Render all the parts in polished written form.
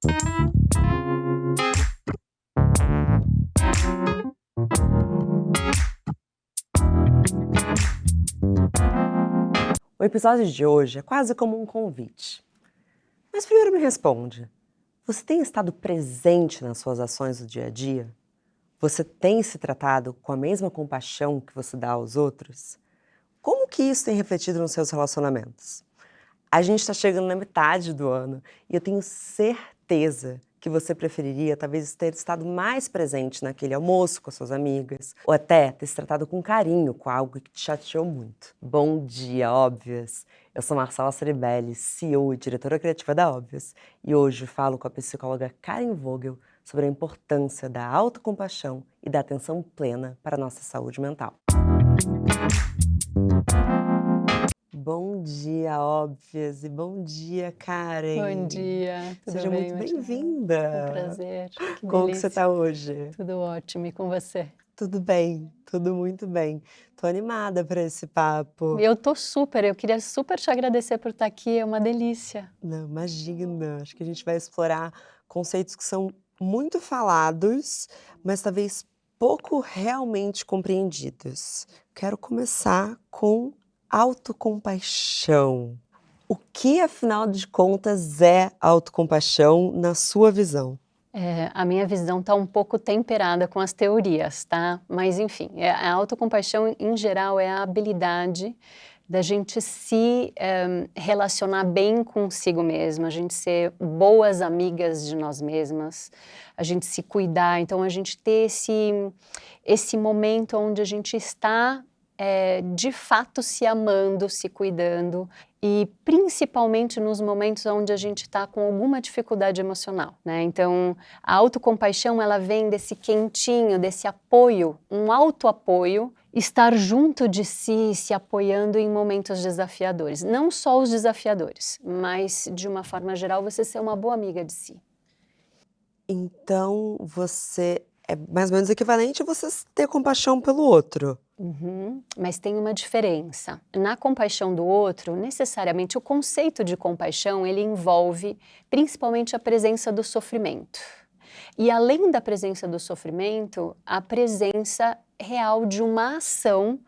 O episódio de hoje é quase como um convite. Mas primeiro me responde, você tem estado presente nas suas ações do dia a dia? Você tem se tratado com a mesma compaixão que você dá aos outros? Como que isso tem refletido nos seus relacionamentos? A gente está chegando na metade do ano e eu tenho certeza que você preferiria talvez ter estado mais presente naquele almoço com as suas amigas, ou até ter se tratado com carinho com algo que te chateou muito. Bom dia, Óbvias! Eu sou Marcela Ceribelli, CEO e diretora criativa da Óbvias, e hoje falo com a psicóloga Karen Vogel sobre a importância da autocompaixão e da atenção plena para a nossa saúde mental. Bom dia, Óbvias, e bom dia, Karen. Bom dia, tudo Seja bem, muito Marcela? bem-vinda. Um prazer, que Como que você delícia. está hoje? Tudo ótimo, e com você? Tudo bem, tudo muito bem. Tô animada para esse papo. Eu queria super te agradecer por estar aqui, é uma delícia. Não, imagina, acho que a gente vai explorar conceitos que são muito falados, mas talvez pouco realmente compreendidos. Quero começar com autocompaixão. O que, afinal de contas, é autocompaixão na sua visão? A minha visão está um pouco temperada com as teorias, tá? Mas enfim, a autocompaixão em geral é a habilidade da gente se relacionar bem consigo mesma, a gente ser boas amigas de nós mesmas, a gente se cuidar, então a gente ter esse momento onde a gente está de fato se amando, se cuidando, e principalmente nos momentos onde a gente está com alguma dificuldade emocional, né? Então, a autocompaixão, ela vem desse quentinho, desse apoio, um autoapoio, estar junto de si, se apoiando em momentos desafiadores. Não só os desafiadores, mas, de uma forma geral, você ser uma boa amiga de si. Então, você é mais ou menos equivalente a você ter compaixão pelo outro. Mas tem uma diferença. Na compaixão do outro, necessariamente o conceito de compaixão, ele envolve principalmente a presença do sofrimento. E além da presença do sofrimento, a presença real de uma ação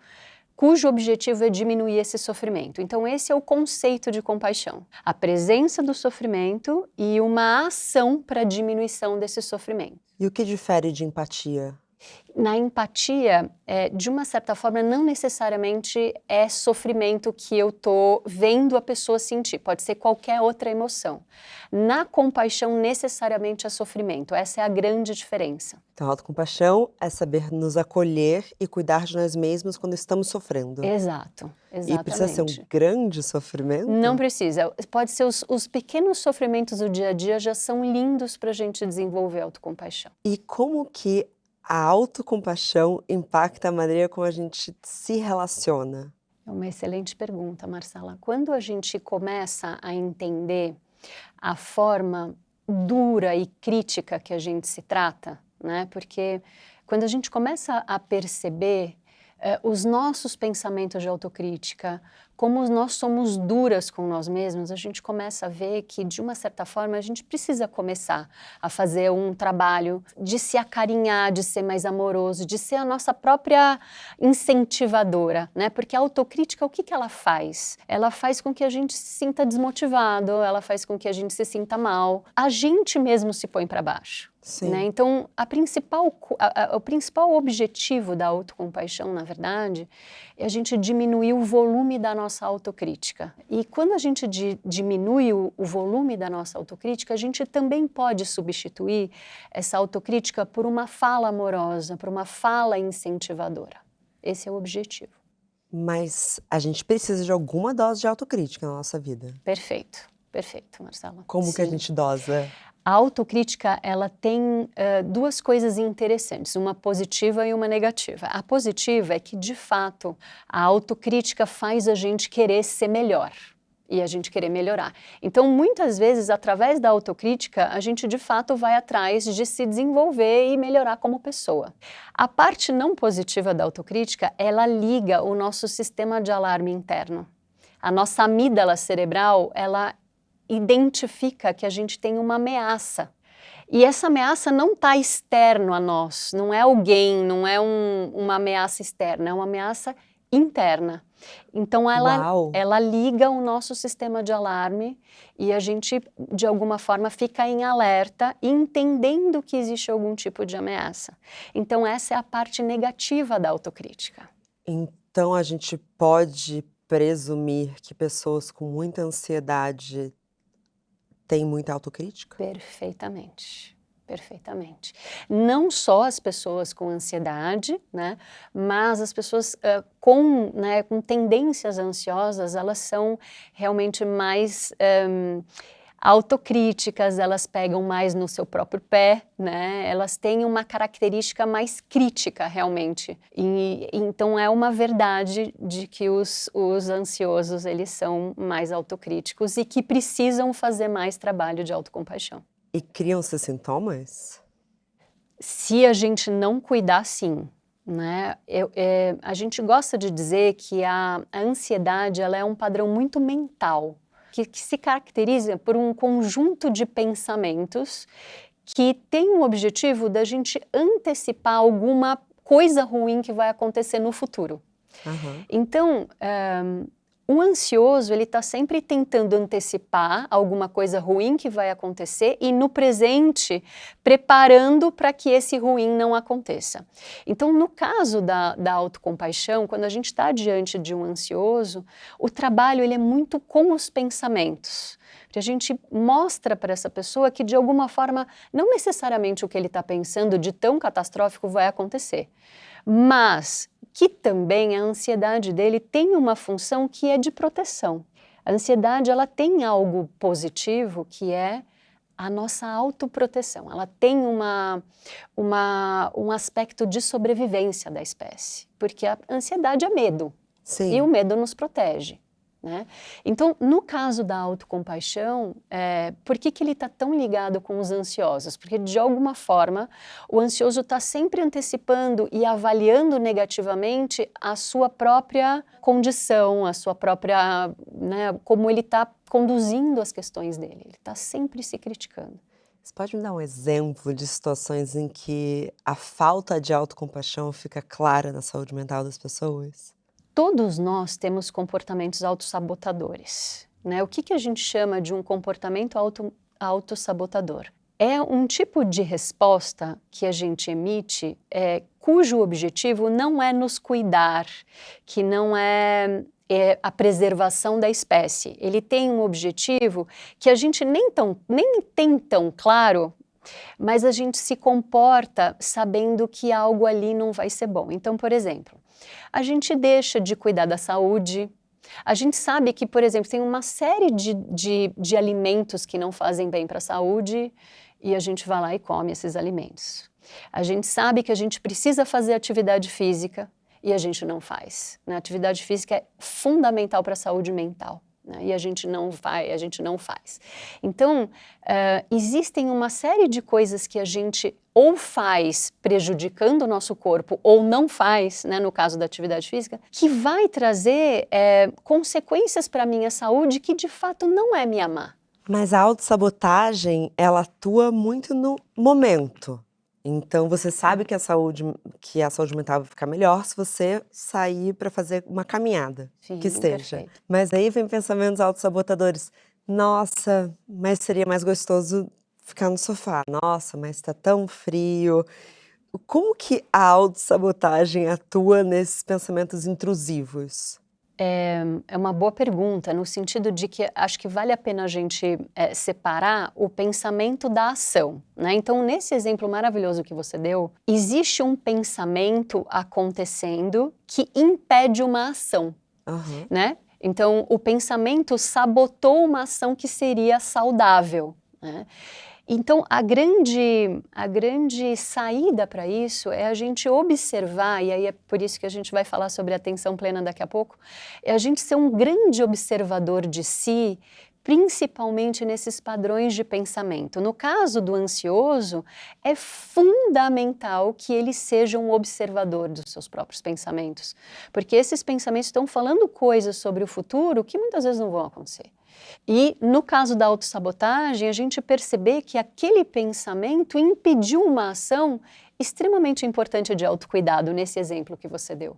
cujo objetivo é diminuir esse sofrimento. Então esse é o conceito de compaixão. A presença do sofrimento e uma ação para a diminuição desse sofrimento. E o que difere de empatia? Na empatia, de uma certa forma, não necessariamente é sofrimento que eu estou vendo a pessoa sentir, pode ser qualquer outra emoção. Na compaixão, necessariamente é sofrimento, essa é a grande diferença. Então, a autocompaixão é saber nos acolher e cuidar de nós mesmos quando estamos sofrendo. Exato, exatamente. E precisa ser um grande sofrimento? Não precisa, pode ser os pequenos sofrimentos do dia a dia já são lindos para a gente desenvolver a autocompaixão. E como que a autocompaixão impacta a maneira como a gente se relaciona? É uma excelente pergunta, Marcela. Quando a gente começa a entender a forma dura e crítica que a gente se trata, né? Porque quando a gente começa a perceber os nossos pensamentos de autocrítica, como nós somos duras com nós mesmos, a gente começa a ver que, de uma certa forma, a gente precisa começar a fazer um trabalho de se acarinhar, de ser mais amoroso, de ser a nossa própria incentivadora, né? Porque a autocrítica, o que ela faz? Ela faz com que a gente se sinta desmotivado, ela faz com que a gente se sinta mal, a gente mesmo se põe para baixo. Né? Então, o principal objetivo da autocompaixão, na verdade, é a gente diminuir o volume da nossa autocrítica. E quando a gente diminui o volume da nossa autocrítica, a gente também pode substituir essa autocrítica por uma fala amorosa, por uma fala incentivadora. Esse é o objetivo. Mas a gente precisa de alguma dose de autocrítica na nossa vida. Perfeito, Marcela. Como que a gente dosa? A autocrítica, ela tem duas coisas interessantes, uma positiva e uma negativa. A positiva é que, de fato, a autocrítica faz a gente querer ser melhor e a gente querer melhorar. Então, muitas vezes, através da autocrítica, a gente, de fato, vai atrás de se desenvolver e melhorar como pessoa. A parte não positiva da autocrítica, ela liga o nosso sistema de alarme interno. A nossa amígdala cerebral, ela identifica que a gente tem uma ameaça. E essa ameaça não está externo a nós, não é alguém, não é uma ameaça externa, é uma ameaça interna. Então ela liga o nosso sistema de alarme e a gente, de alguma forma, fica em alerta, entendendo que existe algum tipo de ameaça. Então essa é a parte negativa da autocrítica. Então a gente pode presumir que pessoas com muita ansiedade têm muita autocrítica? Perfeitamente, perfeitamente. Não só as pessoas com ansiedade, né, mas as pessoas com tendências ansiosas, elas são realmente mais autocríticas, elas pegam mais no seu próprio pé, né, elas têm uma característica mais crítica realmente. E então é uma verdade de que os ansiosos, eles são mais autocríticos e que precisam fazer mais trabalho de autocompaixão. E criam-se sintomas? Se a gente não cuidar, sim. Né? A gente gosta de dizer que a ansiedade, ela é um padrão muito mental, que se caracteriza por um conjunto de pensamentos que tem o objetivo da gente antecipar alguma coisa ruim que vai acontecer no futuro. Uhum. Então, o ansioso, ele está sempre tentando antecipar alguma coisa ruim que vai acontecer e no presente preparando para que esse ruim não aconteça. Então, no caso da autocompaixão, quando a gente está diante de um ansioso, o trabalho ele é muito com os pensamentos. Porque a gente mostra para essa pessoa que, de alguma forma, não necessariamente o que ele está pensando de tão catastrófico vai acontecer, mas que também a ansiedade dele tem uma função que é de proteção. A ansiedade, ela tem algo positivo que é a nossa autoproteção. Ela tem um aspecto de sobrevivência da espécie, porque a ansiedade é medo. Sim. E o medo nos protege. Né? Então, no caso da autocompaixão, por que ele está tão ligado com os ansiosos? Porque, de alguma forma, o ansioso está sempre antecipando e avaliando negativamente a sua própria condição, a sua própria, né, como ele está conduzindo as questões dele. Ele está sempre se criticando. Você pode me dar um exemplo de situações em que a falta de autocompaixão fica clara na saúde mental das pessoas? Todos nós temos comportamentos autossabotadores, né? O que a gente chama de um comportamento autossabotador? É um tipo de resposta que a gente emite cujo objetivo não é nos cuidar, que não é a preservação da espécie. Ele tem um objetivo que a gente nem tem tão claro, mas a gente se comporta sabendo que algo ali não vai ser bom. Então, por exemplo, a gente deixa de cuidar da saúde, a gente sabe que, por exemplo, tem uma série de alimentos que não fazem bem para a saúde e a gente vai lá e come esses alimentos. A gente sabe que a gente precisa fazer atividade física e a gente não faz. Né? A atividade física é fundamental para a saúde mental. Né? E a gente não faz. Então, existem uma série de coisas que a gente ou faz prejudicando o nosso corpo ou não faz, né, no caso da atividade física, que vai trazer consequências para a minha saúde que de fato não é me amar. Mas a autossabotagem, ela atua muito no momento. Então você sabe que a saúde mental vai ficar melhor se você sair para fazer uma caminhada, Sim, que esteja. perfeito. Mas aí vem pensamentos autossabotadores. Nossa, mas seria mais gostoso ficar no sofá. Nossa, mas tá tão frio. Como que a autossabotagem atua nesses pensamentos intrusivos? É uma boa pergunta, no sentido de que acho que vale a pena a gente separar o pensamento da ação, né? Então, nesse exemplo maravilhoso que você deu, existe um pensamento acontecendo que impede uma ação, Uhum. né? Então, o pensamento sabotou uma ação que seria saudável, né? Então, a grande saída para isso é a gente observar, e aí é por isso que a gente vai falar sobre atenção plena daqui a pouco, é a gente ser um grande observador de si, principalmente nesses padrões de pensamento. No caso do ansioso, é fundamental que ele seja um observador dos seus próprios pensamentos, porque esses pensamentos estão falando coisas sobre o futuro que muitas vezes não vão acontecer. E no caso da autossabotagem, a gente perceber que aquele pensamento impediu uma ação extremamente importante de autocuidado, nesse exemplo que você deu.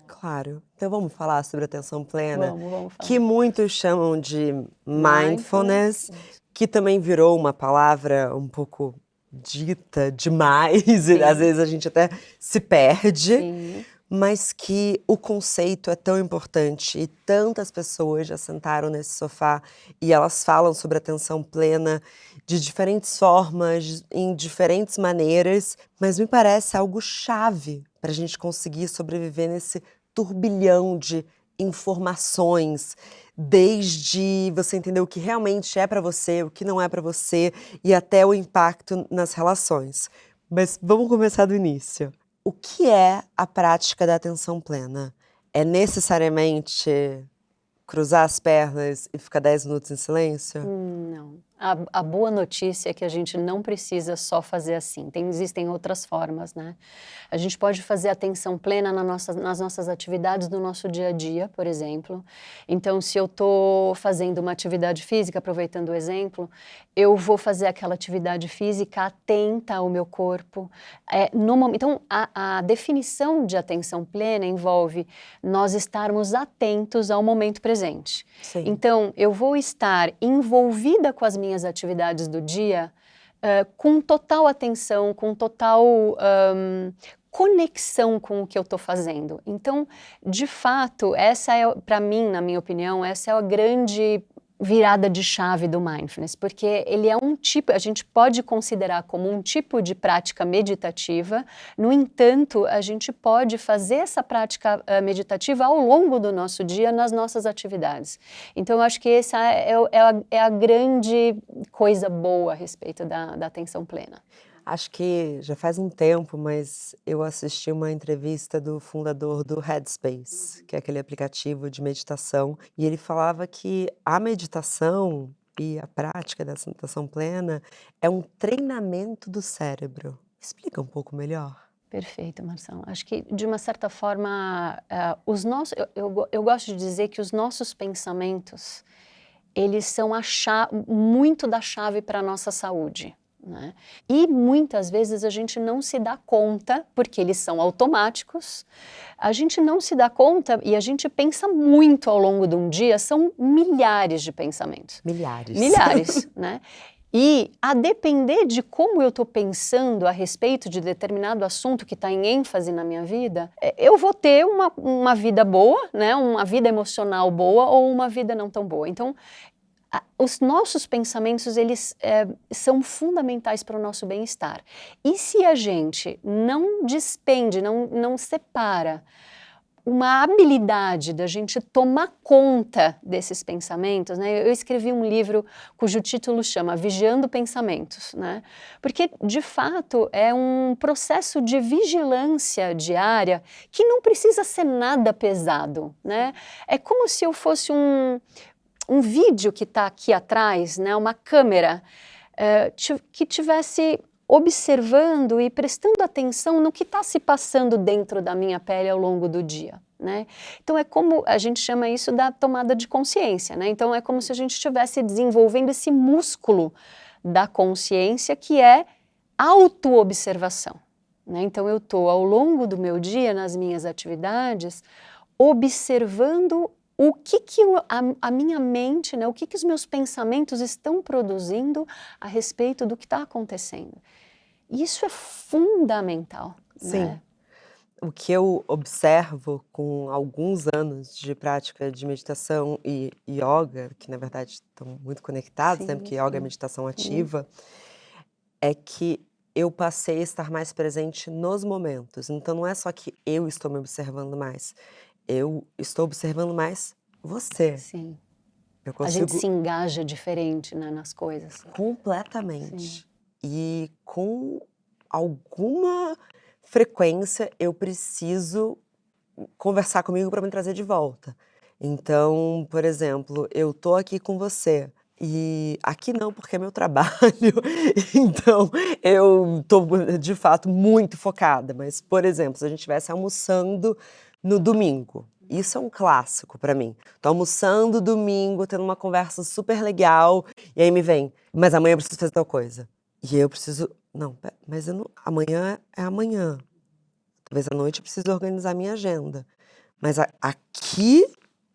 Claro. Então vamos falar sobre atenção plena, Vamos falar. que muitos chamam de mindfulness, Isso. que também virou uma palavra um pouco dita demais, e Sim. às vezes a gente até se perde, Sim. mas que o conceito é tão importante e tantas pessoas já sentaram nesse sofá e elas falam sobre atenção plena de diferentes formas, em diferentes maneiras, mas me parece algo chave para a gente conseguir sobreviver nesse turbilhão de informações, desde você entender o que realmente é para você, o que não é para você e até o impacto nas relações. Mas vamos começar do início. O que é a prática da atenção plena? É necessariamente cruzar as pernas e ficar 10 minutos em silêncio? Não. A boa notícia é que a gente não precisa só fazer assim. Existem outras formas, né? A gente pode fazer atenção plena nas nossas atividades do nosso dia a dia, por exemplo. Então, se eu estou fazendo uma atividade física, aproveitando o exemplo, eu vou fazer aquela atividade física atenta ao meu corpo. Então, a definição de atenção plena envolve nós estarmos atentos ao momento presente. Sim. Então, eu vou estar envolvida com as minhas atividades do dia com total atenção, com total conexão com o que eu estou fazendo. Então, de fato, essa é, para mim, na minha opinião, essa é a grande virada de chave do mindfulness, porque ele é um tipo, a gente pode considerar como um tipo de prática meditativa. No entanto, a gente pode fazer essa prática meditativa ao longo do nosso dia, nas nossas atividades. Então, eu acho que essa é a grande coisa boa a respeito da atenção plena. Acho que já faz um tempo, mas eu assisti uma entrevista do fundador do Headspace, que é aquele aplicativo de meditação, e ele falava que a meditação e a prática dessa meditação plena é um treinamento do cérebro. Explica um pouco melhor. Perfeito, Marcelo. Acho que, de uma certa forma, eu gosto de dizer que os nossos pensamentos, eles são muito da chave para a nossa saúde. Né? E muitas vezes a gente não se dá conta, porque eles são automáticos, a gente não se dá conta e a gente pensa muito ao longo de um dia, são milhares de pensamentos. Milhares, né? E a depender de como eu estou pensando a respeito de determinado assunto que está em ênfase na minha vida, eu vou ter uma vida boa, né? Uma vida emocional boa ou uma vida não tão boa. Então, os nossos pensamentos, eles são fundamentais para o nosso bem-estar. E se a gente não despende, não separa uma habilidade da gente tomar conta desses pensamentos, né? Eu escrevi um livro cujo título chama Vigiando Pensamentos, né? Porque, de fato, é um processo de vigilância diária que não precisa ser nada pesado, né? É como se eu fosse um vídeo que está aqui atrás, né, uma câmera que tivesse observando e prestando atenção no que está se passando dentro da minha pele ao longo do dia. Né? Então é como, a gente chama isso da tomada de consciência, né? Então é como se a gente estivesse desenvolvendo esse músculo da consciência que é autoobservação. Né? Então eu estou ao longo do meu dia, nas minhas atividades, observando o que a minha mente, né, o que os meus pensamentos estão produzindo a respeito do que está acontecendo. Isso é fundamental. Sim. Né? O que eu observo com alguns anos de prática de meditação e yoga, que na verdade estão muito conectados, né, porque yoga é meditação ativa, é que eu passei a estar mais presente nos momentos. Então não é só que eu estou me observando mais, eu estou observando mais você. Sim. Eu consigo... A gente se engaja diferente, né, nas coisas. Completamente. Sim. E com alguma frequência eu preciso conversar comigo para me trazer de volta. Então, por exemplo, eu tô aqui com você. E aqui não, porque é meu trabalho, então eu estou de fato muito focada. Mas, por exemplo, se a gente estivesse almoçando no domingo Isso é um clássico pra mim. Tô almoçando domingo, tendo uma conversa super legal, e aí me vem, mas amanhã eu preciso fazer tal coisa. E aí eu preciso, não, mas eu não, amanhã é amanhã. Talvez à noite eu precise organizar minha agenda. Mas aqui,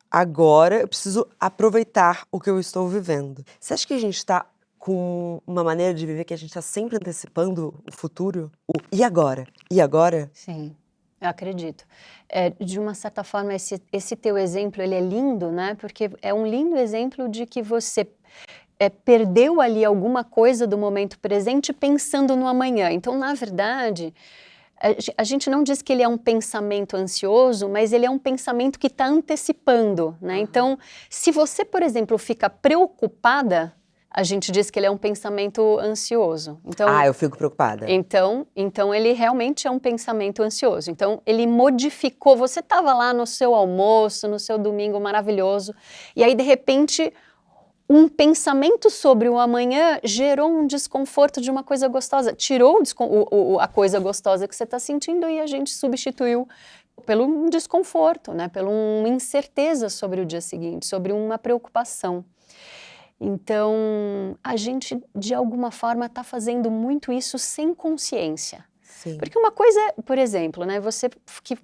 agora, eu preciso aproveitar o que eu estou vivendo. Você acha que a gente tá com uma maneira de viver que a gente tá sempre antecipando o futuro? E agora? E agora? Sim, eu acredito. De uma certa forma, esse teu exemplo, ele é lindo, né? Porque é um lindo exemplo de que você perdeu ali alguma coisa do momento presente pensando no amanhã. Então, na verdade, a gente não diz que ele é um pensamento ansioso, mas ele é um pensamento que está antecipando, né? Então, se você, por exemplo, fica preocupada, a gente diz que ele é um pensamento ansioso. Então, Eu fico preocupada. Então ele realmente é um pensamento ansioso. Então, ele modificou. Você estava lá no seu almoço, no seu domingo maravilhoso, e aí, de repente, um pensamento sobre o amanhã gerou um desconforto de uma coisa gostosa. Tirou a coisa gostosa que você está sentindo e a gente substituiu pelo desconforto, né? Pela uma incerteza sobre o dia seguinte, sobre uma preocupação. Então, a gente, de alguma forma, está fazendo muito isso sem consciência. Sim. Porque uma coisa é, por exemplo, né, você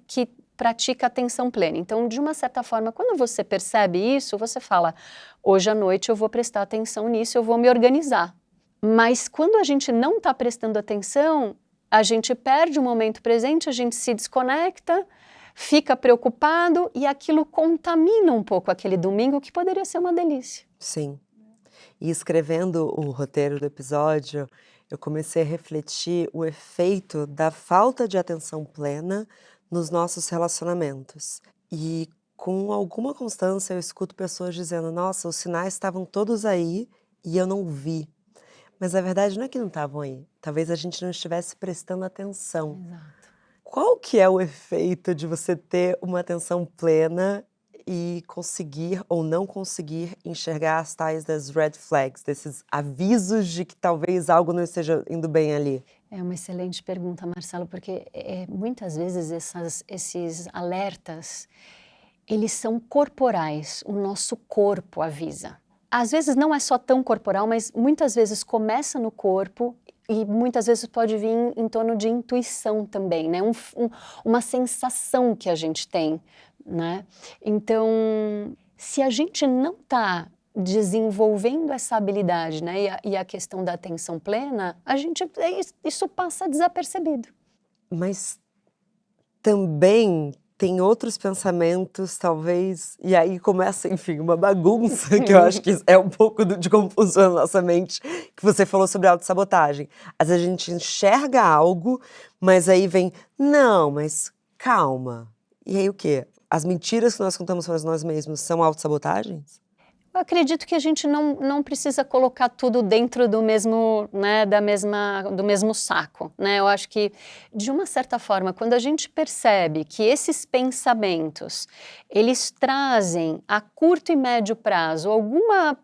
que pratica atenção plena. Então, de uma certa forma, quando você percebe isso, você fala, hoje à noite eu vou prestar atenção nisso, eu vou me organizar. Mas quando a gente não está prestando atenção, a gente perde o momento presente, a gente se desconecta, fica preocupado e aquilo contamina um pouco aquele domingo que poderia ser uma delícia. Sim. E escrevendo o roteiro do episódio, eu comecei a refletir o efeito da falta de atenção plena nos nossos relacionamentos. E com alguma constância eu escuto pessoas dizendo, nossa, os sinais estavam todos aí e eu não vi. Mas a verdade não é que não estavam aí, talvez a gente não estivesse prestando atenção. Exato. Qual que é o efeito de você ter uma atenção plena e conseguir ou não conseguir enxergar as tais das red flags, desses avisos de que talvez algo não esteja indo bem ali? É uma excelente pergunta, Marcelo, porque muitas vezes esses alertas, eles são corporais, o nosso corpo avisa. Às vezes não é só tão corporal, mas muitas vezes começa no corpo e muitas vezes pode vir em torno de intuição também, né? Uma sensação que a gente tem, né? Então, se a gente não está desenvolvendo essa habilidade, né, e a questão da atenção plena, isso passa desapercebido. Mas também tem outros pensamentos, talvez, e aí começa, enfim, uma bagunça que eu acho que é um pouco de confusão na nossa mente, que você falou sobre autossabotagem. Às vezes a gente enxerga algo, mas aí vem, não, mas calma. E aí o quê? As mentiras que nós contamos para nós mesmos são autossabotagens? Eu acredito que a gente não precisa colocar tudo dentro do mesmo, né, do mesmo saco, né? Eu acho que, de uma certa forma, quando a gente percebe que esses pensamentos, eles trazem a curto e médio prazo alguma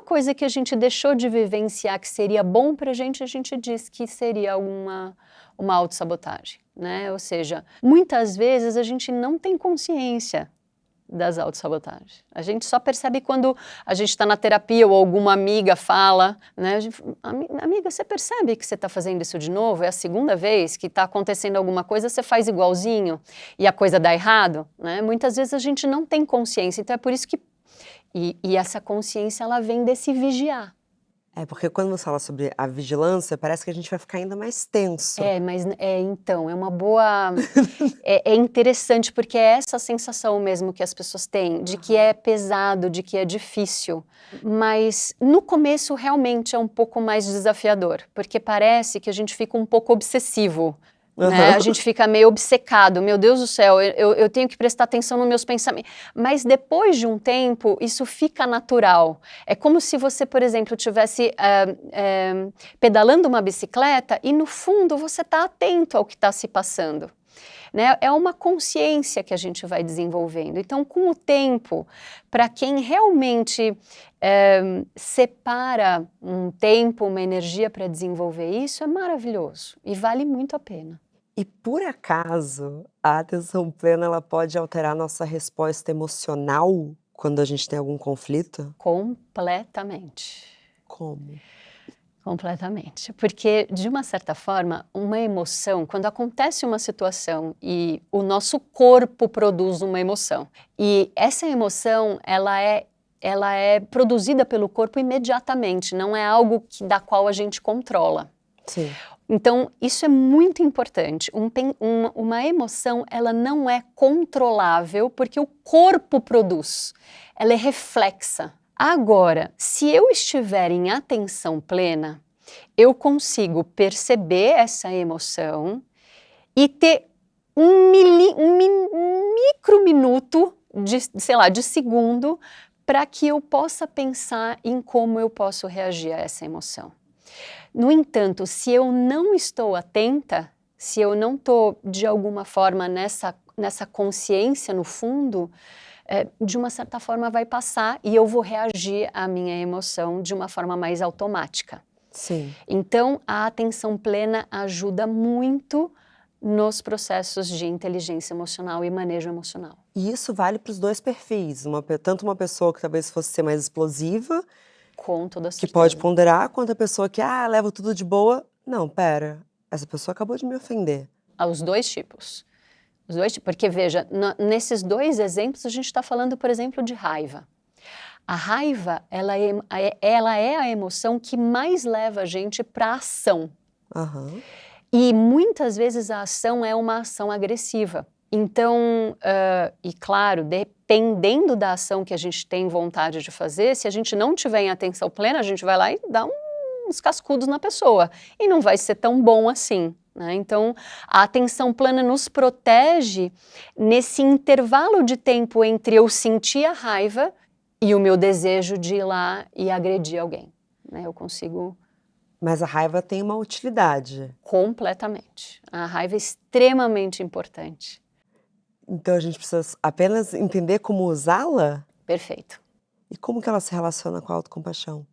coisa que a gente deixou de vivenciar que seria bom para a gente diz que seria uma autossabotagem, né? Ou seja, muitas vezes a gente não tem consciência das autossabotagens. A gente só percebe quando a gente está na terapia ou alguma amiga fala, né? Amiga, você percebe que você está fazendo isso de novo? É a segunda vez que está acontecendo alguma coisa, você faz igualzinho e a coisa dá errado, né? Muitas vezes a gente não tem consciência, então é por isso que... E essa consciência, ela vem desse vigiar. Porque quando você fala sobre a vigilância, parece que a gente vai ficar ainda mais tenso. Mas então, é uma boa... é interessante, porque é essa sensação mesmo que as pessoas têm, de que é pesado, de que é difícil. Mas no começo realmente é um pouco mais desafiador, porque parece que a gente fica um pouco obsessivo. Né? A gente fica meio obcecado, meu Deus do céu, eu tenho que prestar atenção nos meus pensamentos. Mas depois de um tempo, isso fica natural. É como se você, por exemplo, estivesse pedalando uma bicicleta e no fundo você está atento ao que está se passando. Né? É uma consciência que a gente vai desenvolvendo. Então, com o tempo, para quem realmente separa um tempo, uma energia para desenvolver isso, é maravilhoso e vale muito a pena. E por acaso, a atenção plena ela pode alterar nossa resposta emocional quando a gente tem algum conflito? Completamente. Como? Completamente. Porque, de uma certa forma, uma emoção, quando acontece uma situação e o nosso corpo produz uma emoção, e essa emoção, ela é produzida pelo corpo imediatamente, não é algo da qual a gente controla. Sim. Então, isso é muito importante. Uma emoção, ela não é controlável porque o corpo produz, ela é reflexa. Agora, se eu estiver em atenção plena, eu consigo perceber essa emoção e ter um microminuto de segundo para que eu possa pensar em como eu posso reagir a essa emoção. No entanto, se eu não estou atenta, se eu não estou de alguma forma nessa consciência no fundo, de uma certa forma vai passar e eu vou reagir à minha emoção de uma forma mais automática. Sim. Então, a atenção plena ajuda muito nos processos de inteligência emocional e manejo emocional. E isso vale para os dois perfis, tanto uma pessoa que talvez fosse ser mais explosiva, Com toda que certeza. pode ponderar, quanto a pessoa que, leva tudo de boa. Não, pera, essa pessoa acabou de me ofender. Aos dois tipos. Porque, veja, nesses dois exemplos, a gente está falando, por exemplo, de raiva. A raiva, ela é a emoção que mais leva a gente para a ação. Aham. E muitas vezes a ação é uma ação agressiva. Então, e claro, dependendo da ação que a gente tem vontade de fazer, se a gente não tiver em atenção plena, a gente vai lá e dá uns cascudos na pessoa. E não vai ser tão bom assim. Né? Então, a atenção plena nos protege nesse intervalo de tempo entre eu sentir a raiva e o meu desejo de ir lá e agredir alguém. Né? Eu consigo... Mas a raiva tem uma utilidade. Completamente. A raiva é extremamente importante. Então a gente precisa apenas entender como usá-la? Perfeito. E como que ela se relaciona com a autocompaixão?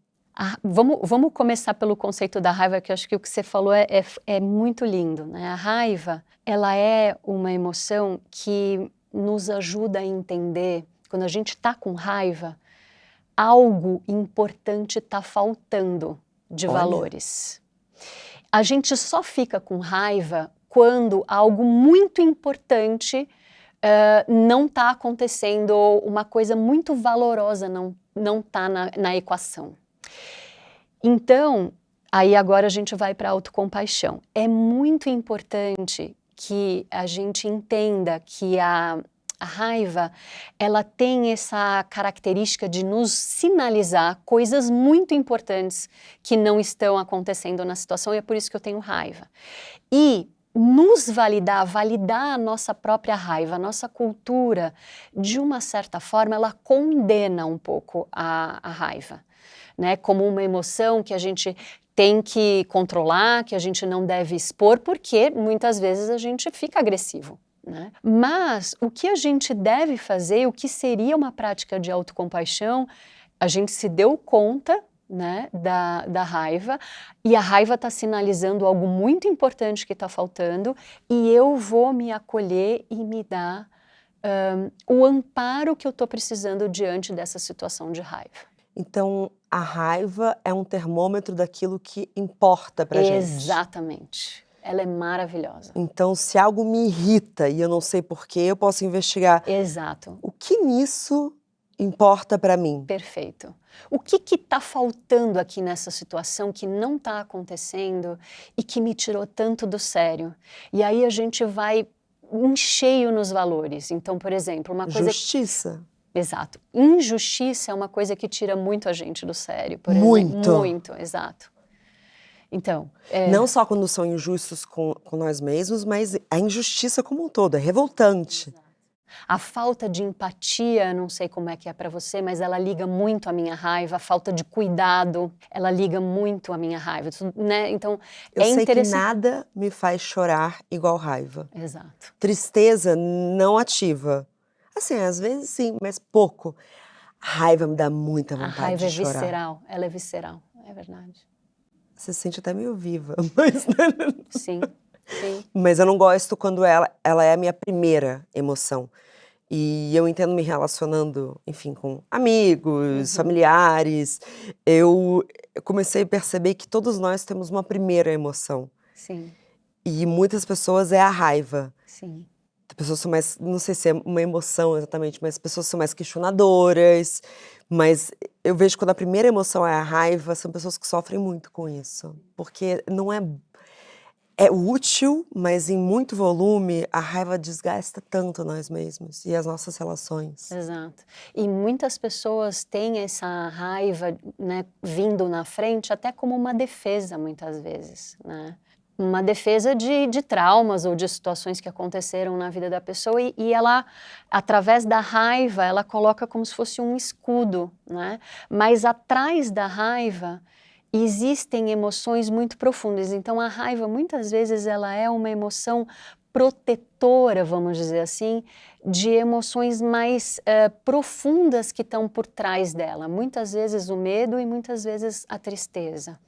Vamos começar pelo conceito da raiva, que eu acho que o que você falou é muito lindo. Né? A raiva, ela é uma emoção que nos ajuda a entender, quando a gente está com raiva, algo importante está faltando de valores. A gente só fica com raiva quando algo muito importante não está acontecendo, ou uma coisa muito valorosa não está na equação. Então, aí agora a gente vai para a autocompaixão. É muito importante que a gente entenda que a raiva, ela tem essa característica de nos sinalizar coisas muito importantes que não estão acontecendo na situação, e é por isso que eu tenho raiva. E nos validar a nossa própria raiva, a nossa cultura, de uma certa forma, ela condena um pouco a raiva, né? Como uma emoção que a gente tem que controlar, que a gente não deve expor, porque muitas vezes a gente fica agressivo. Né? Mas o que a gente deve fazer, o que seria uma prática de autocompaixão, a gente se deu conta, né, da raiva, e a raiva está sinalizando algo muito importante que está faltando, e eu vou me acolher e me dar o amparo que eu estou precisando diante dessa situação de raiva. Então, a raiva é um termômetro daquilo que importa pra gente. Exatamente. Ela é maravilhosa. Então, se algo me irrita e eu não sei porquê, eu posso investigar. Exato. O que nisso importa para mim? Perfeito. O que está faltando aqui nessa situação que não está acontecendo e que me tirou tanto do sério? E aí a gente vai em cheio nos valores. Então, por exemplo, uma coisa... Justiça. Exato. Injustiça é uma coisa que tira muito a gente do sério. Por Muito. exemplo. Muito, exato. Então... Não só quando são injustos com nós mesmos, mas a injustiça como um todo, é revoltante. A falta de empatia, não sei como é que é para você, mas ela liga muito à minha raiva. A falta de cuidado, ela liga muito à minha raiva, né? Então, eu sei interessante. Que nada me faz chorar igual raiva. Exato. Tristeza não ativa. Assim, às vezes sim, mas pouco. Raiva me dá muita vontade de chorar. A raiva é visceral, ela é visceral, é verdade. Você se sente até meio viva, mas... Sim. sim. Mas eu não gosto quando ela é a minha primeira emoção. E eu entendo me relacionando, enfim, com amigos, Uhum, familiares, eu comecei a perceber que todos nós temos uma primeira emoção. sim, E muitas pessoas é a raiva. sim. As pessoas são mais, não sei se é uma emoção exatamente, mas as pessoas são mais questionadoras, mas eu vejo quando a primeira emoção é a raiva, são pessoas que sofrem muito com isso, porque não é útil, mas em muito volume, a raiva desgasta tanto nós mesmos e as nossas relações. Exato. E muitas pessoas têm essa raiva, né, vindo na frente até como uma defesa, muitas vezes, né? Uma defesa de traumas ou de situações que aconteceram na vida da pessoa e ela, através da raiva, ela coloca como se fosse um escudo, né? Mas atrás da raiva existem emoções muito profundas. Então a raiva, muitas vezes, ela é uma emoção protetora, vamos dizer assim, de emoções mais profundas que estão por trás dela. Muitas vezes o medo e muitas vezes a tristeza.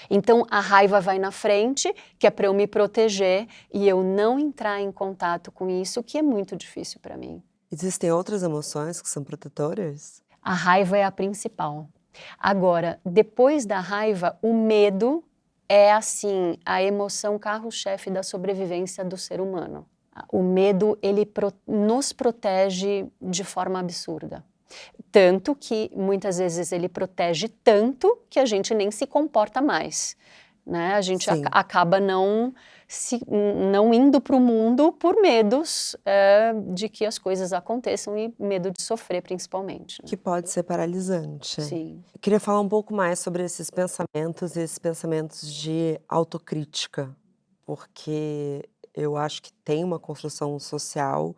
Então a raiva vai na frente, que é para eu me proteger e eu não entrar em contato com isso, que é muito difícil para mim. Existem outras emoções que são protetoras? A raiva é a principal. Agora, depois da raiva, o medo é, assim, a emoção carro-chefe da sobrevivência do ser humano. O medo, ele nos protege de forma absurda. Tanto que, muitas vezes, ele protege tanto que a gente nem se comporta mais, né? A gente Sim, acaba não indo para o mundo por medos de que as coisas aconteçam e medo de sofrer, principalmente, né? que pode ser paralisante. Sim. Eu queria falar um pouco mais sobre esses pensamentos de autocrítica, porque eu acho que tem uma construção social,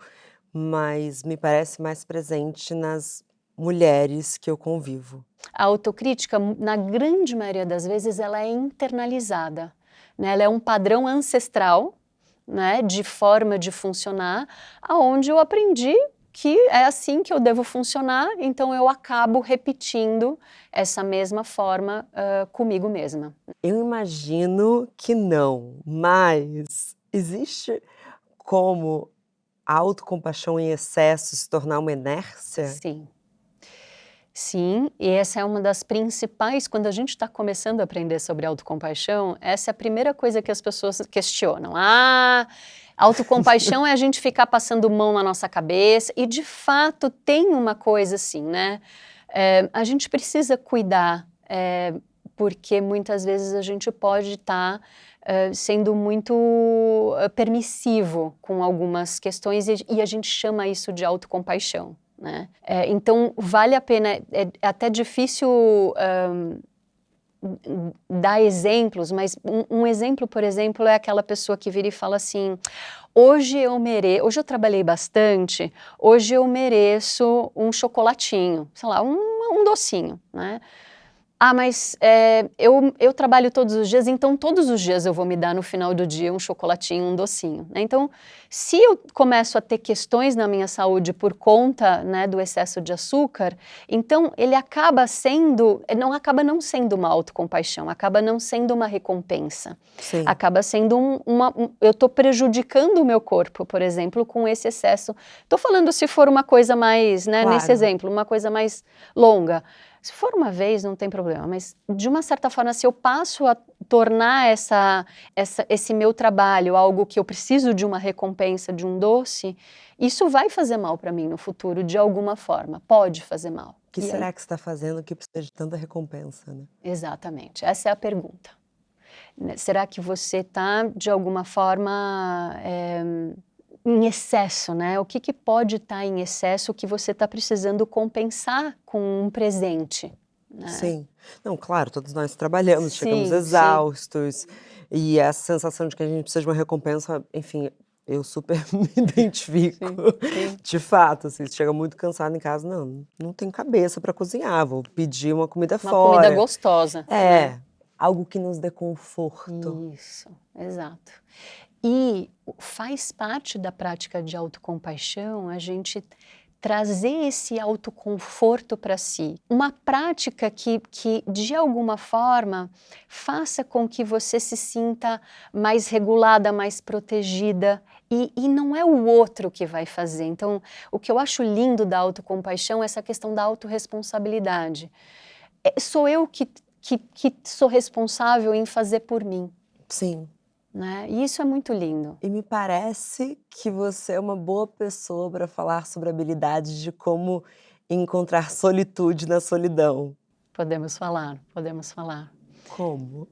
mas me parece mais presente nas mulheres que eu convivo. A autocrítica, na grande maioria das vezes, ela é internalizada, né? Ela é um padrão ancestral, né, de forma de funcionar, aonde eu aprendi que é assim que eu devo funcionar, então eu acabo repetindo essa mesma forma comigo mesma. Eu imagino que não, mas existe como a autocompaixão em excesso se tornar uma inércia? Sim. Sim, e essa é uma das principais, quando a gente está começando a aprender sobre autocompaixão, essa é a primeira coisa que as pessoas questionam. Ah, autocompaixão é a gente ficar passando mão na nossa cabeça, e de fato tem uma coisa assim, né? A gente precisa cuidar, porque muitas vezes a gente pode estar sendo muito permissivo com algumas questões e a gente chama isso de autocompaixão. Né? Então, vale a pena, é até difícil dar exemplos, mas um exemplo, por exemplo, é aquela pessoa que vira e fala assim, hoje eu trabalhei bastante, hoje eu mereço um chocolatinho, sei lá, um docinho, né? Ah, mas eu trabalho todos os dias, então todos os dias eu vou me dar no final do dia um chocolatinho, um docinho, né? Então, se eu começo a ter questões na minha saúde por conta, né, do excesso de açúcar, então ele acaba não sendo uma autocompaixão, acaba não sendo uma recompensa, Sim, acaba sendo eu estou prejudicando o meu corpo, por exemplo, com esse excesso. Estou falando se for uma coisa mais, né, nesse claro. exemplo, uma coisa mais longa. Se for uma vez, não tem problema, mas de uma certa forma, se eu passo a tornar esse meu trabalho algo que eu preciso de uma recompensa, de um doce, isso vai fazer mal para mim no futuro, de alguma forma, pode fazer mal. O que E aí, será que você está fazendo que precisa de tanta recompensa, né? exatamente, essa é a pergunta. Né? Será que você está, de alguma forma, em excesso, né? O que pode estar em excesso que você está precisando compensar com um presente, né? Sim. Não, claro, todos nós trabalhamos, chegamos Sim, sim, exaustos, e essa sensação de que a gente precisa de uma recompensa, enfim, eu super me identifico. sim, sim. De fato, assim, você chega muito cansado em casa, não tenho cabeça para cozinhar, vou pedir uma comida Uma comida fora. gostosa, né? É, algo que nos dê conforto. Isso, exato. E faz parte da prática de autocompaixão a gente trazer esse autoconforto para si. Uma prática que, de alguma forma, faça com que você se sinta mais regulada, mais protegida. E não é o outro que vai fazer. Então, o que eu acho lindo da autocompaixão é essa questão da autorresponsabilidade. Sou eu que sou responsável em fazer por mim. Sim. Né? E isso é muito lindo. E me parece que você é uma boa pessoa para falar sobre a habilidade de como encontrar solitude na solidão. Podemos falar, podemos falar. Como?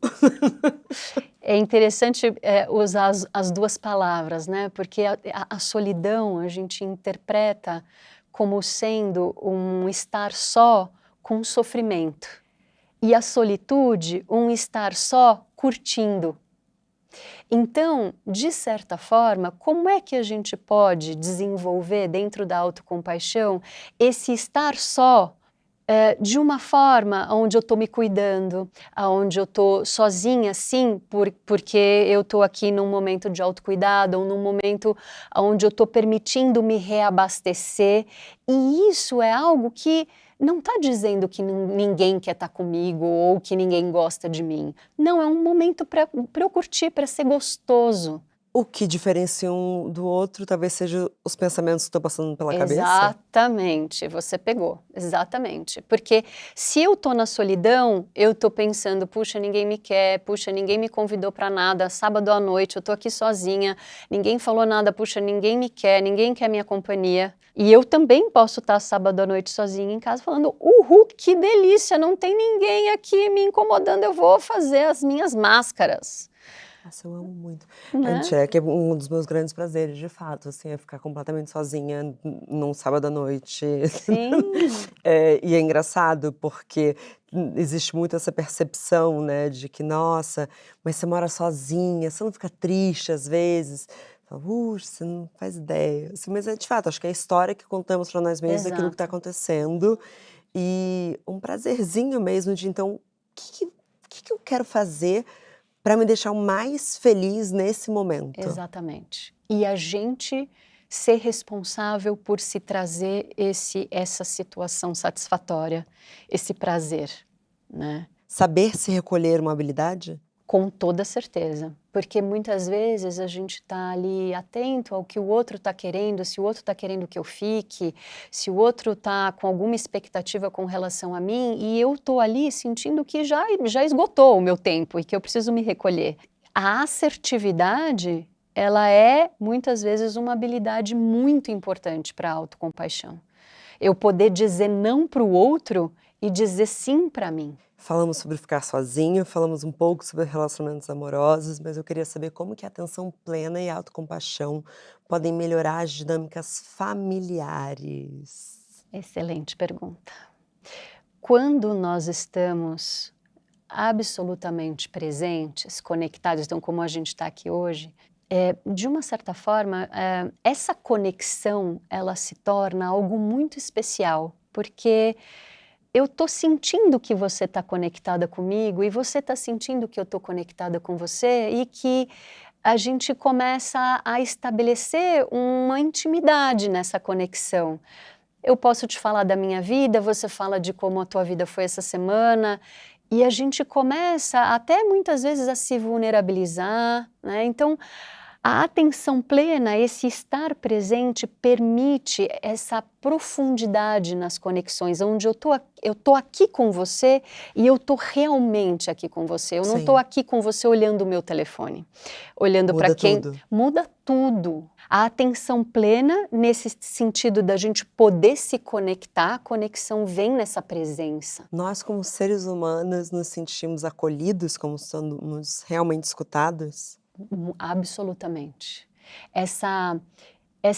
É interessante usar as duas palavras, né? Porque a solidão a gente interpreta como sendo um estar só com sofrimento. E a solitude, um estar só curtindo. Então, de certa forma, como é que a gente pode desenvolver dentro da autocompaixão esse estar só de uma forma onde eu estou me cuidando, onde eu estou sozinha, sim, porque eu estou aqui num momento de autocuidado, ou num momento onde eu estou permitindo me reabastecer, e isso é algo que não está dizendo que ninguém quer estar comigo ou que ninguém gosta de mim. Não, é um momento para eu curtir, para ser gostoso. O que diferencia um do outro talvez seja os pensamentos que estão passando pela cabeça? Exatamente, você pegou, exatamente. Porque se eu tô na solidão, eu tô pensando, puxa, ninguém me quer, puxa, ninguém me convidou para nada, sábado à noite eu tô aqui sozinha, ninguém falou nada, puxa, ninguém me quer, ninguém quer minha companhia. E eu também posso estar sábado à noite sozinha em casa falando, uhul, que delícia, não tem ninguém aqui me incomodando, eu vou fazer as minhas máscaras. Nossa, eu amo muito. Né? Que é um dos meus grandes prazeres, de fato, assim, é ficar completamente sozinha num sábado à noite. Sim. E é engraçado porque existe muito essa percepção, né, de que, nossa, mas você mora sozinha, você não fica triste às vezes? Fala, puxa, você não faz ideia. Assim, mas é de fato, acho que é a história que contamos para nós mesmos daquilo que está Exato. acontecendo. E um prazerzinho mesmo de, então, o que eu quero fazer para me deixar o mais feliz nesse momento? Exatamente. E a gente ser responsável por se trazer essa situação satisfatória, esse prazer, né? Saber se recolher uma habilidade? Com toda certeza, porque muitas vezes a gente está ali atento ao que o outro está querendo, se o outro está querendo que eu fique, se o outro está com alguma expectativa com relação a mim, e eu estou ali sentindo que já esgotou o meu tempo e que eu preciso me recolher. A assertividade, ela é muitas vezes uma habilidade muito importante para a autocompaixão. Eu poder dizer não para o outro e dizer sim para mim. Falamos sobre ficar sozinho, falamos um pouco sobre relacionamentos amorosos, mas eu queria saber como que a atenção plena e a autocompaixão podem melhorar as dinâmicas familiares. Excelente pergunta. Quando nós estamos absolutamente presentes, conectados, então como a gente está aqui hoje, de uma certa forma, essa conexão, ela se torna algo muito especial, porque eu estou sentindo que você está conectada comigo e você está sentindo que eu estou conectada com você e que a gente começa a estabelecer uma intimidade nessa conexão. Eu posso te falar da minha vida, você fala de como a tua vida foi essa semana e a gente começa até muitas vezes a se vulnerabilizar, né? Então, a atenção plena, esse estar presente, permite essa profundidade nas conexões, onde eu tô aqui com você e eu tô realmente aqui com você. Eu não tô Sim. aqui com você olhando o meu telefone, olhando para quem... Tudo. Muda tudo. A atenção plena, nesse sentido da gente poder se conectar, a conexão vem nessa presença. Nós, como seres humanos, nos sentimos acolhidos, como somos realmente escutados? Absolutamente. Essa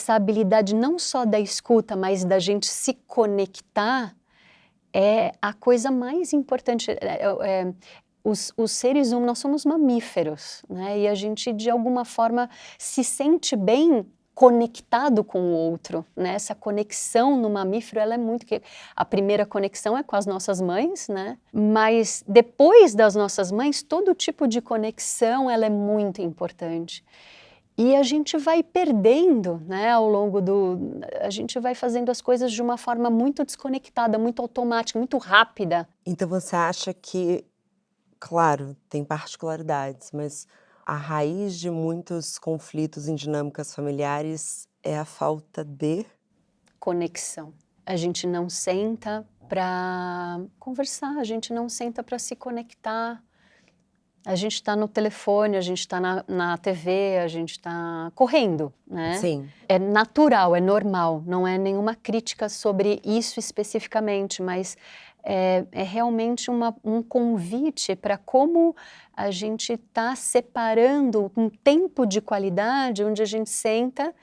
habilidade não só da escuta, mas da gente se conectar é a coisa mais importante. Os seres humanos, nós somos mamíferos, né? E a gente, de alguma forma, se sente bem conectado com o outro, né? Essa conexão no mamífero, ela é muito... A primeira conexão é com as nossas mães, né? Mas depois das nossas mães, todo tipo de conexão, ela é muito importante. E a gente vai perdendo, né, ao longo a gente vai fazendo as coisas de uma forma muito desconectada, muito automática, muito rápida. Então você acha que, claro, tem particularidades, mas a raiz de muitos conflitos em dinâmicas familiares é a falta de Conexão. A gente não senta para conversar, a gente não senta para se conectar. A gente está no telefone, a gente está na TV, a gente está correndo, né? Sim. É natural, é normal, não é nenhuma crítica sobre isso especificamente, mas é realmente um convite para como a gente está separando um tempo de qualidade onde a gente senta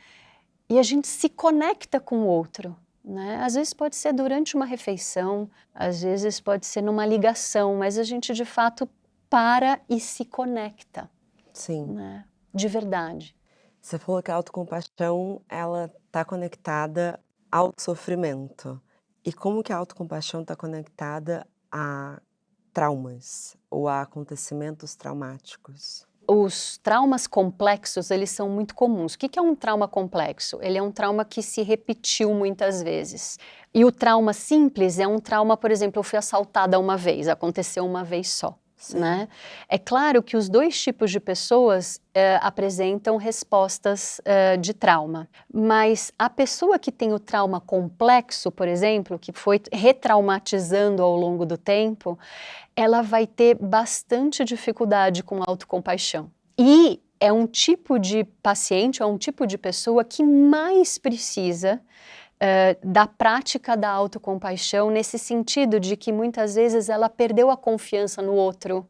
e a gente se conecta com o outro, né? Às vezes pode ser durante uma refeição, às vezes pode ser numa ligação, mas a gente de fato para e se conecta, Sim. né? De verdade. Você falou que a autocompaixão, ela está conectada ao sofrimento. E como que a autocompaixão está conectada a traumas ou a acontecimentos traumáticos? Os traumas complexos, eles são muito comuns. O que é um trauma complexo? Ele é um trauma que se repetiu muitas vezes. E o trauma simples é um trauma, por exemplo, eu fui assaltada uma vez, aconteceu uma vez só. Né? É claro que os dois tipos de pessoas apresentam respostas de trauma, mas a pessoa que tem o trauma complexo, por exemplo, que foi retraumatizando ao longo do tempo, ela vai ter bastante dificuldade com autocompaixão. E é um tipo de paciente, é um tipo de pessoa que mais precisa da prática da autocompaixão, nesse sentido de que muitas vezes ela perdeu a confiança no outro,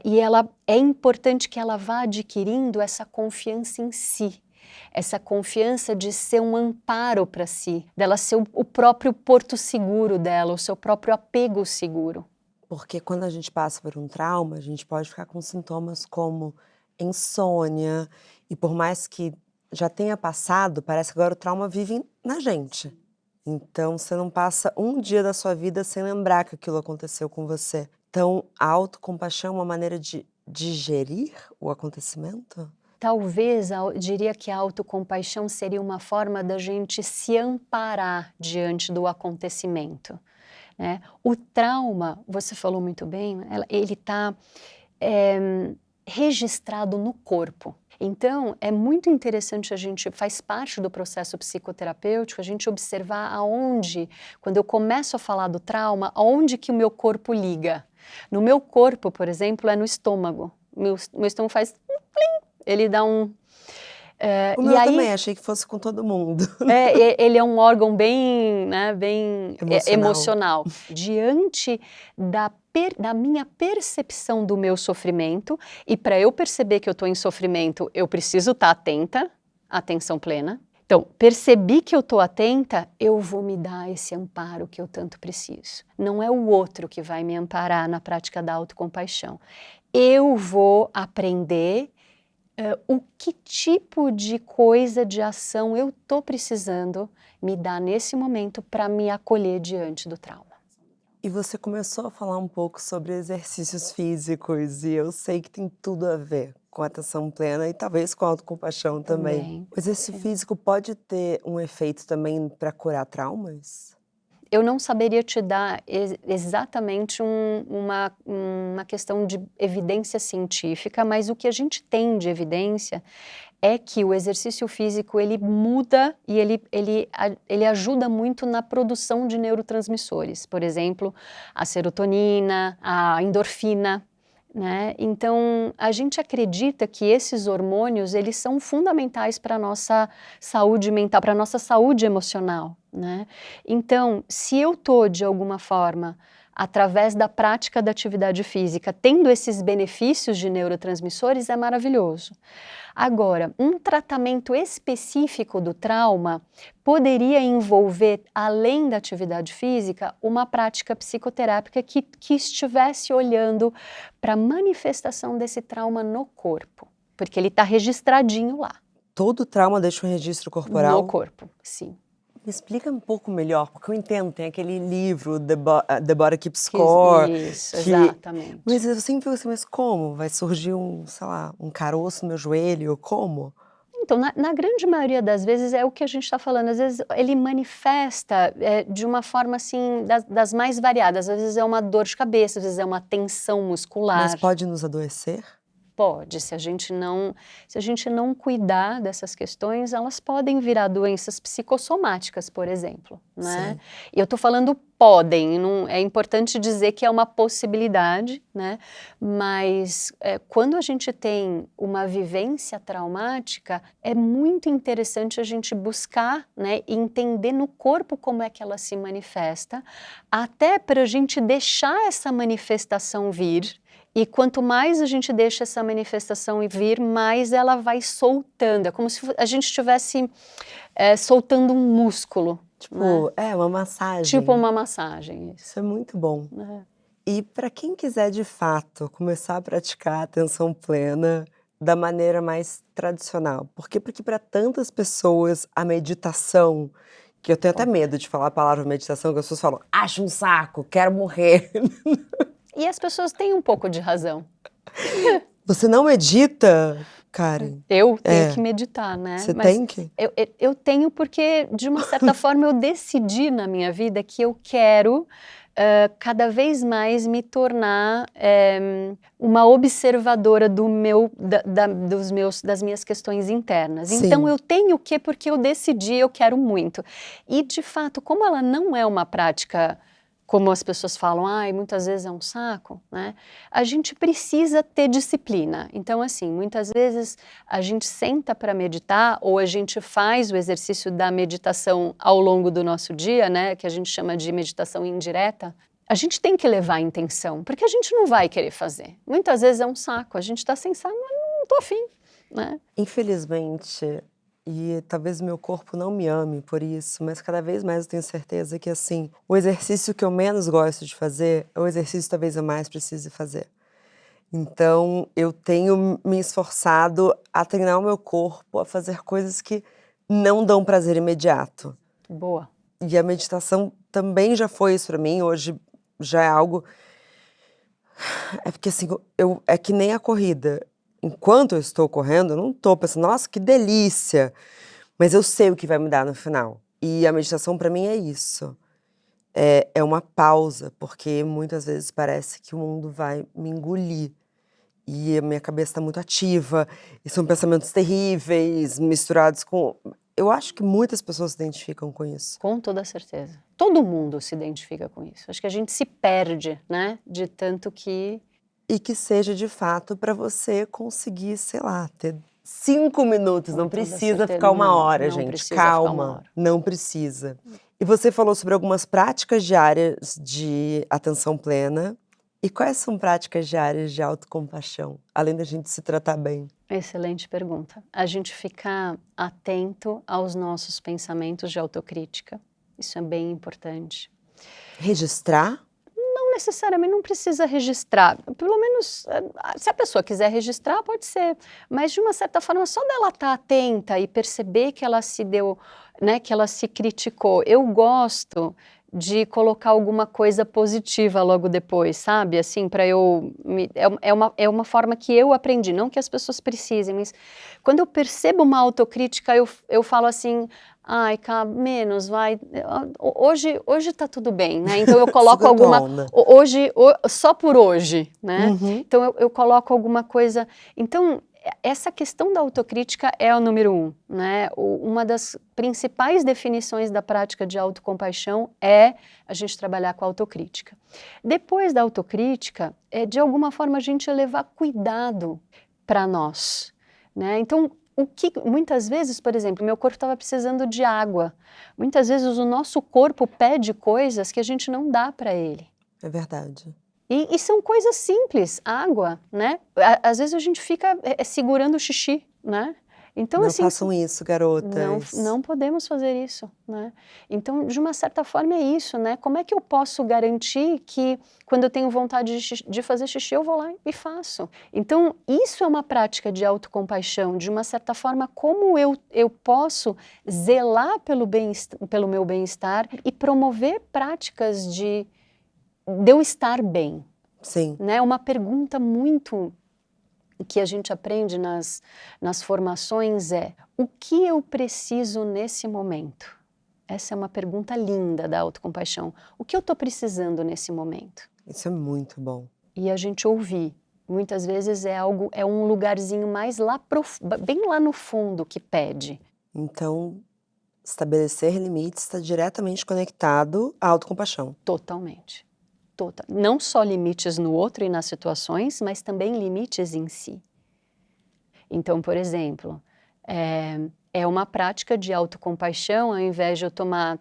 e é importante que ela vá adquirindo essa confiança em si, essa confiança de ser um amparo para si, dela ser o próprio porto seguro dela, o seu próprio apego seguro. Porque quando a gente passa por um trauma, a gente pode ficar com sintomas como insônia, e por mais que já tenha passado, parece que agora o trauma vive na gente. Então você não passa um dia da sua vida sem lembrar que aquilo aconteceu com você. Então a autocompaixão é uma maneira de digerir o acontecimento? Talvez, eu diria que a autocompaixão seria uma forma da gente se amparar diante do acontecimento, né? O trauma, você falou muito bem, ele está registrado no corpo. Então, é muito interessante faz parte do processo psicoterapêutico, a gente observar aonde, quando eu começo a falar do trauma, aonde que o meu corpo liga. No meu corpo, por exemplo, é no estômago. Meu estômago faz plim, ele dá um... O meu também, achei que fosse com todo mundo. Ele é um órgão bem, né, bem emocional. Diante da minha percepção do meu sofrimento, e para eu perceber que eu estou em sofrimento, eu preciso estar atenta, atenção plena. Então, percebi que eu estou atenta, eu vou me dar esse amparo que eu tanto preciso. Não é o outro que vai me amparar na prática da autocompaixão. Eu vou aprender o que tipo de coisa, de ação eu estou precisando me dar nesse momento para me acolher diante do trauma. E você começou a falar um pouco sobre exercícios físicos, e eu sei que tem tudo a ver com a atenção plena e talvez com a autocompaixão também. O exercício físico pode ter um efeito também para curar traumas? Eu não saberia te dar exatamente uma questão de evidência científica, mas o que a gente tem de evidência é que o exercício físico, ele muda e ele ajuda muito na produção de neurotransmissores, por exemplo, a serotonina, a endorfina, né? Então, a gente acredita que esses hormônios, eles são fundamentais para a nossa saúde mental, para a nossa saúde emocional, né? Então, se eu estou, de alguma forma, através da prática da atividade física, tendo esses benefícios de neurotransmissores, é maravilhoso. Agora, um tratamento específico do trauma poderia envolver, além da atividade física, uma prática psicoterápica que estivesse olhando para a manifestação desse trauma no corpo, porque ele está registradinho lá. Todo trauma deixa um registro corporal? No corpo, sim. Me explica um pouco melhor, porque eu entendo, tem aquele livro, The Body Keeps Score. Isso, exatamente. Mas eu sempre fico assim, mas como? Vai surgir sei lá, um caroço no meu joelho? Como? Então, na grande maioria das vezes é o que a gente está falando, às vezes ele manifesta de uma forma assim, das mais variadas, às vezes é uma dor de cabeça, às vezes é uma tensão muscular. Mas pode nos adoecer? Pode, se a gente não cuidar dessas questões, elas podem virar doenças psicossomáticas, por exemplo, né? Sim. E eu estou falando podem, não, é importante dizer que é uma possibilidade, né? Mas quando a gente tem uma vivência traumática, é muito interessante a gente buscar, né, e entender no corpo como é que ela se manifesta, até para a gente deixar essa manifestação vir. E quanto mais a gente deixa essa manifestação vir, mais ela vai soltando. É como se a gente estivesse soltando um músculo. Tipo, né? uma massagem. Tipo uma massagem. Isso é muito bom. E para quem quiser, de fato, começar a praticar a atenção plena da maneira mais tradicional. Por quê? Porque para tantas pessoas a meditação, que eu tenho até medo de falar a palavra meditação, que as pessoas falam, acho um saco, quero morrer. E as pessoas têm um pouco de razão. Você não medita, Karen? Eu tenho que meditar, né? Você Mas tem que? Eu tenho porque, de uma certa forma, eu decidi na minha vida que eu quero cada vez mais me tornar uma observadora das minhas questões internas. Sim. Então eu tenho o quê? Porque eu decidi, eu quero muito. E, de fato, como ela não é uma prática, como as pessoas falam, muitas vezes é um saco, né? A gente precisa ter disciplina. Então, assim, muitas vezes a gente senta para meditar ou a gente faz o exercício da meditação ao longo do nosso dia, né? Que a gente chama de meditação indireta. A gente tem que levar a intenção, porque a gente não vai querer fazer. Muitas vezes é um saco, a gente está sem saco, mas não estou afim, né? Infelizmente, e talvez meu corpo não me ame por isso, mas cada vez mais eu tenho certeza que, assim, o exercício que eu menos gosto de fazer é o exercício que talvez eu mais precise fazer. Então, eu tenho me esforçado a treinar o meu corpo a fazer coisas que não dão prazer imediato. Boa. E a meditação também já foi isso para mim, hoje já é algo... É porque, assim, é que nem a corrida. Enquanto eu estou correndo, eu não estou pensando, nossa, que delícia! Mas eu sei o que vai me dar no final. E a meditação para mim é isso. É uma pausa, porque muitas vezes parece que o mundo vai me engolir. E a minha cabeça está muito ativa, e são pensamentos terríveis, misturados com... Eu acho que muitas pessoas se identificam com isso. Com toda certeza. Todo mundo se identifica com isso. Acho que a gente se perde, né? De tanto que... E que seja, de fato, para você conseguir, sei lá, ter 5 minutos. Não precisa ficar 1 hora, gente. Calma, não precisa. E você falou sobre algumas práticas diárias de atenção plena. E quais são práticas diárias de autocompaixão, além da gente se tratar bem? Excelente pergunta. A gente ficar atento aos nossos pensamentos de autocrítica. Isso é bem importante. Registrar? Não necessariamente, não precisa registrar. Pelo menos, se a pessoa quiser registrar, pode ser. Mas, de uma certa forma, só dela estar atenta e perceber que ela se deu, né, que ela se criticou. Eu gosto de colocar alguma coisa positiva logo depois, sabe? Assim, para eu... É uma forma que eu aprendi, não que as pessoas precisem, mas quando eu percebo uma autocrítica, eu falo assim... Ai, cá, menos, vai. Hoje tá tudo bem, né? Então eu coloco alguma... só por hoje, né? Uhum. Então eu coloco alguma coisa... Então, essa questão da autocrítica é o número 1, né? Uma das principais definições da prática de autocompaixão é a gente trabalhar com a autocrítica. Depois da autocrítica, de alguma forma a gente levar cuidado para nós, né? Então, muitas vezes, por exemplo, meu corpo estava precisando de água. Muitas vezes o nosso corpo pede coisas que a gente não dá para ele. É verdade. E são coisas simples, água, né? Às vezes a gente fica segurando o xixi, né? Então, Não assim, façam isso, garotas. não podemos fazer isso, né? Então, de uma certa forma é isso, né? Como é que eu posso garantir que quando eu tenho vontade de fazer xixi, eu vou lá e faço? Então, isso é uma prática de autocompaixão. De uma certa forma, como eu posso zelar pelo meu bem-estar e promover práticas de eu estar bem, Sim. né? Uma pergunta muito que a gente aprende nas formações é: o que eu preciso nesse momento? Essa é uma pergunta linda da autocompaixão. O que eu estou precisando nesse momento? Isso é muito bom. E a gente ouvir. Muitas vezes é um lugarzinho mais lá, bem lá no fundo que pede. Então, estabelecer limites está diretamente conectado à autocompaixão. Totalmente. Não só limites no outro e nas situações, mas também limites em si. Então, por exemplo, é uma prática de autocompaixão, ao invés de eu tomar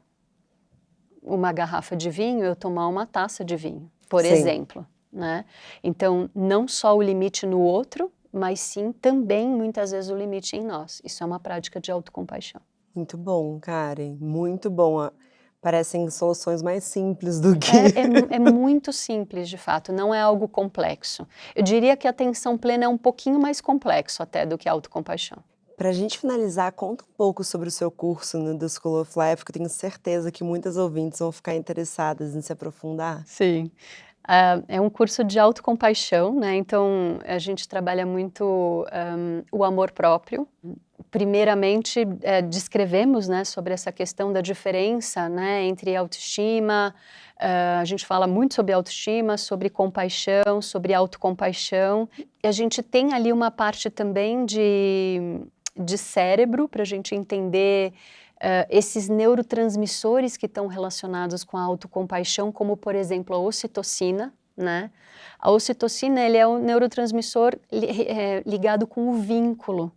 uma garrafa de vinho, eu tomar uma taça de vinho, por Sim. exemplo, né? Então, não só o limite no outro, mas sim também, muitas vezes, o limite em nós. Isso é uma prática de autocompaixão. Muito bom, Karen, muito bom. Parecem soluções mais simples do que... É muito simples, de fato, não é algo complexo. Eu diria que a atenção plena é um pouquinho mais complexo até do que a autocompaixão. Pra gente finalizar, conta um pouco sobre o seu curso no The School of Life, que eu tenho certeza que muitas ouvintes vão ficar interessadas em se aprofundar. Sim. É um curso de autocompaixão, né? Então, a gente trabalha muito o amor próprio. Primeiramente, descrevemos, né, sobre essa questão da diferença, né, entre autoestima. A gente fala muito sobre autoestima, sobre compaixão, sobre autocompaixão. A gente tem ali uma parte também de cérebro para a gente entender esses neurotransmissores que estão relacionados com a autocompaixão, como, por exemplo, a ocitocina, né? A ocitocina, ele é um neurotransmissor ligado com o vínculo.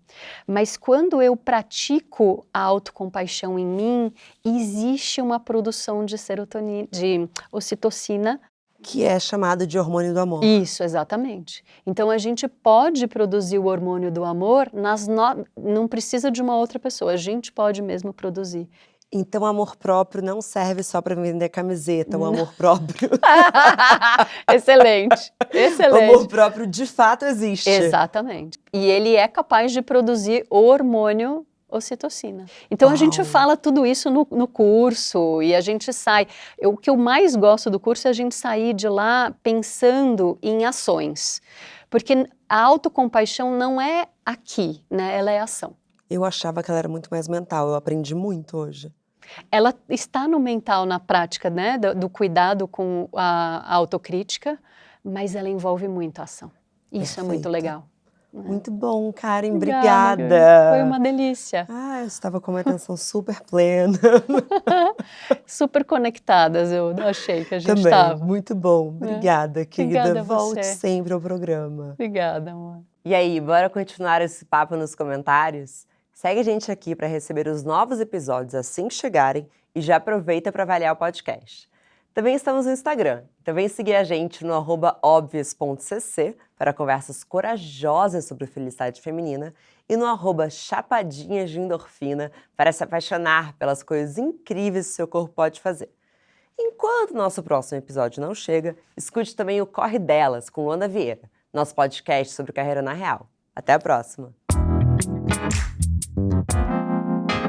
Mas quando eu pratico a autocompaixão em mim, existe uma produção de serotonina, de ocitocina. Que é chamado de hormônio do amor. Isso, exatamente. Então, a gente pode produzir o hormônio do amor, não precisa de uma outra pessoa, a gente pode mesmo produzir. Então, amor próprio não serve só para vender camiseta, o amor próprio... Excelente, excelente. O amor próprio de fato existe. Exatamente. E ele é capaz de produzir o hormônio ocitocina. Então, a gente fala tudo isso no curso e a gente sai. O que eu mais gosto do curso é a gente sair de lá pensando em ações. Porque a autocompaixão não é aqui, né? Ela é ação. Eu achava que ela era muito mais mental, eu aprendi muito hoje. Ela está no mental, na prática, né, do cuidado com a autocrítica, mas ela envolve muito a ação. Isso é muito legal. Muito bom, Karen, obrigada. Foi uma delícia. Eu estava com uma atenção super plena. Super conectadas, eu achei que a gente Também, estava. muito bom. Obrigada, querida. Obrigada a Volte você. sempre ao programa. Obrigada, amor. E aí, bora continuar esse papo nos comentários? Segue a gente aqui para receber os novos episódios assim que chegarem e já aproveita para avaliar o podcast. Também estamos no Instagram. Também seguir a gente no @obvious.cc para conversas corajosas sobre felicidade feminina e no @chapadinhas de endorfina para se apaixonar pelas coisas incríveis que seu corpo pode fazer. Enquanto o nosso próximo episódio não chega, escute também o Corre Delas com Luana Vieira, nosso podcast sobre carreira na real. Até a próxima!